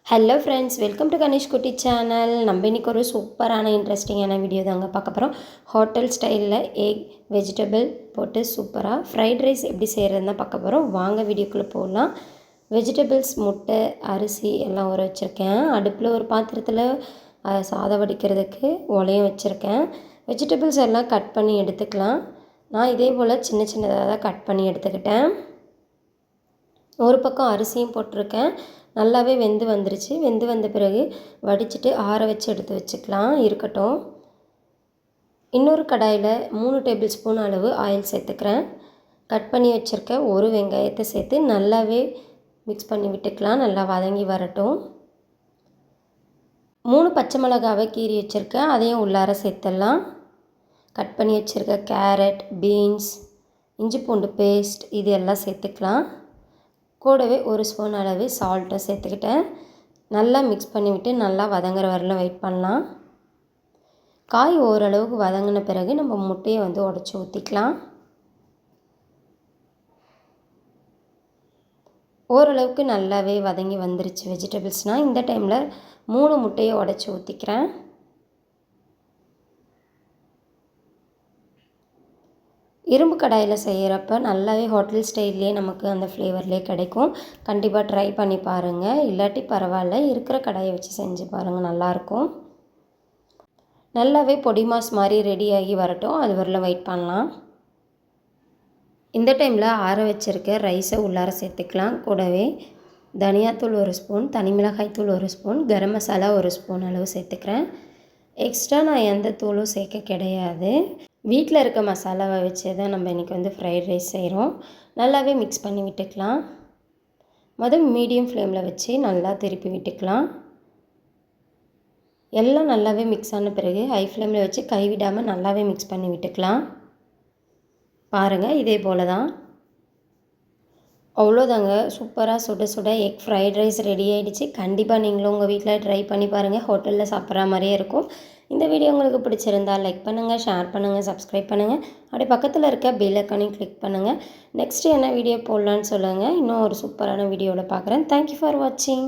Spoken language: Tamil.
Hello friends, welcome to Ganesh குட்டி சேனல். நம்ம இன்றைக்கி ஒரு சூப்பரான இன்ட்ரெஸ்டிங்கான வீடியோ தாங்க பார்க்க போகிறோம். ஹோட்டல் ஸ்டைலில் எக் வெஜிடபிள் போட்டு சூப்பராக ஃப்ரைட் ரைஸ் எப்படி செய்கிறதுன்னு தான் பார்க்க போகிறோம். வாங்க வீடியோக்குள்ளே போகலாம். வெஜிடபிள்ஸ், முட்டை, அரிசி எல்லாம் ஊற வச்சுருக்கேன். அடுப்பில் ஒரு பாத்திரத்தில் சாதம் வடிக்கிறதுக்கு உலையும் வச்சுருக்கேன். வெஜிடபிள்ஸ் எல்லாம் கட் பண்ணி எடுத்துக்கலாம். நான் இதே போல் சின்ன சின்னதாக தான் கட் பண்ணி எடுத்துக்கிட்டேன். ஒரு பக்கம் அரிசியும் போட்டிருக்கேன். நல்லாவே வெந்து வந்துருச்சு. வெந்து வந்த பிறகு வடிச்சிட்டு ஆற வச்சு எடுத்து வச்சுக்கலாம், இருக்கட்டும். இன்னொரு கடாயில் 3 டேபிள் ஸ்பூன் அளவு ஆயில் சேர்த்துக்கிறேன். கட் பண்ணி வச்சுருக்க ஒரு வெங்காயத்தை சேர்த்து நல்லாவே மிக்ஸ் பண்ணி விட்டுக்கலாம். நல்லா வதங்கி வரட்டும். 3 பச்சை மிளகாவை கீறி வச்சுருக்கேன், அதையும் உள்ளார சேர்த்துடலாம். கட் பண்ணி வச்சுருக்க கேரட், பீன்ஸ், இஞ்சி பூண்டு பேஸ்ட் இது எல்லாம் சேர்த்துக்கலாம். கூடவே ஒரு ஸ்பூன் அளவு சால்ட்டை சேர்த்துக்கிட்டேன். நல்லா மிக்ஸ் பண்ணிவிட்டு நல்லா வதங்குற வரலாம் வெயிட் பண்ணலாம். காய் ஓரளவுக்கு வதங்கின பிறகு நம்ம முட்டையை உடச்சி ஊற்றிக்கலாம். ஓரளவுக்கு நல்லாவே வதங்கி வந்துருச்சு வெஜிடபிள்ஸ்னால். இந்த டைமில் 3 முட்டையை உடச்சி ஊற்றிக்கிறேன். இரும்பு கடாயில் செய்கிறப்ப நல்லாவே ஹோட்டல் ஸ்டைல்லே நமக்கு அந்த ஃப்ளேவர்லேயே கிடைக்கும். கண்டிப்பாக ட்ரை பண்ணி பாருங்கள். இல்லாட்டி பரவாயில்ல, இருக்கிற கடாயை வச்சு செஞ்சு பாருங்கள், நல்லாயிருக்கும். நல்லாவே பொடி மாஸ் மாதிரி ரெடியாகி வரட்டும், அது வரலாம் வெயிட் பண்ணலாம். இந்த டைமில் ஆற வச்சுருக்க ரைஸை உள்ளார சேர்த்துக்கலாம். கூடவே தனியாத்தூள் 1 ஸ்பூன், தனி மிளகாய்த்தூள் 1 ஸ்பூன், கரம் மசாலா 1 ஸ்பூன் அளவு சேர்த்துக்கிறேன். எக்ஸ்ட்ரா நான் எந்த தூளும் சேர்க்க கிடையாது. வீட்டில் இருக்க மசாலாவை வச்சு தான் நம்ம இன்றைக்கி ஃப்ரைட் ரைஸ் செய்கிறோம். நல்லாவே மிக்ஸ் பண்ணி விட்டுக்கலாம். மீடியம் ஃப்ளேமில் வச்சு நல்லா திருப்பி விட்டுக்கலாம். எல்லாம் நல்லாவே மிக்ஸ் ஆன பிறகு ஹை ஃப்ளேமில் வச்சு கைவிடாமல் நல்லாவே மிக்ஸ் பண்ணி விட்டுக்கலாம். பாருங்கள், இதே போல் தான். அவ்வளோதாங்க, சூப்பராக சுட சுட எக் ஃப்ரைட் ரைஸ் ரெடி ஆகிடுச்சு. கண்டிப்பாக நீங்களும் உங்கள் வீட்டில் ட்ரை பண்ணி பாருங்கள். ஹோட்டலில் சாப்பிட்ற மாதிரியே இருக்கும். இந்த வீடியோ உங்களுக்கு பிடிச்சிருந்தால் லைக் பண்ணுங்கள், ஷேர் பண்ணுங்கள், சப்ஸ்கிரைப் பண்ணுங்கள். அப்படியே பக்கத்தில் இருக்க பெல் ஐக்கானையும் கிளிக் பண்ணுங்கள். நெக்ஸ்ட்டு என்ன வீடியோ போடலான்னு சொல்லுங்கள். இன்னும் ஒரு சூப்பரான வீடியோவில் பார்க்குறேன். தேங்க்யூ ஃபார் வாட்சிங்.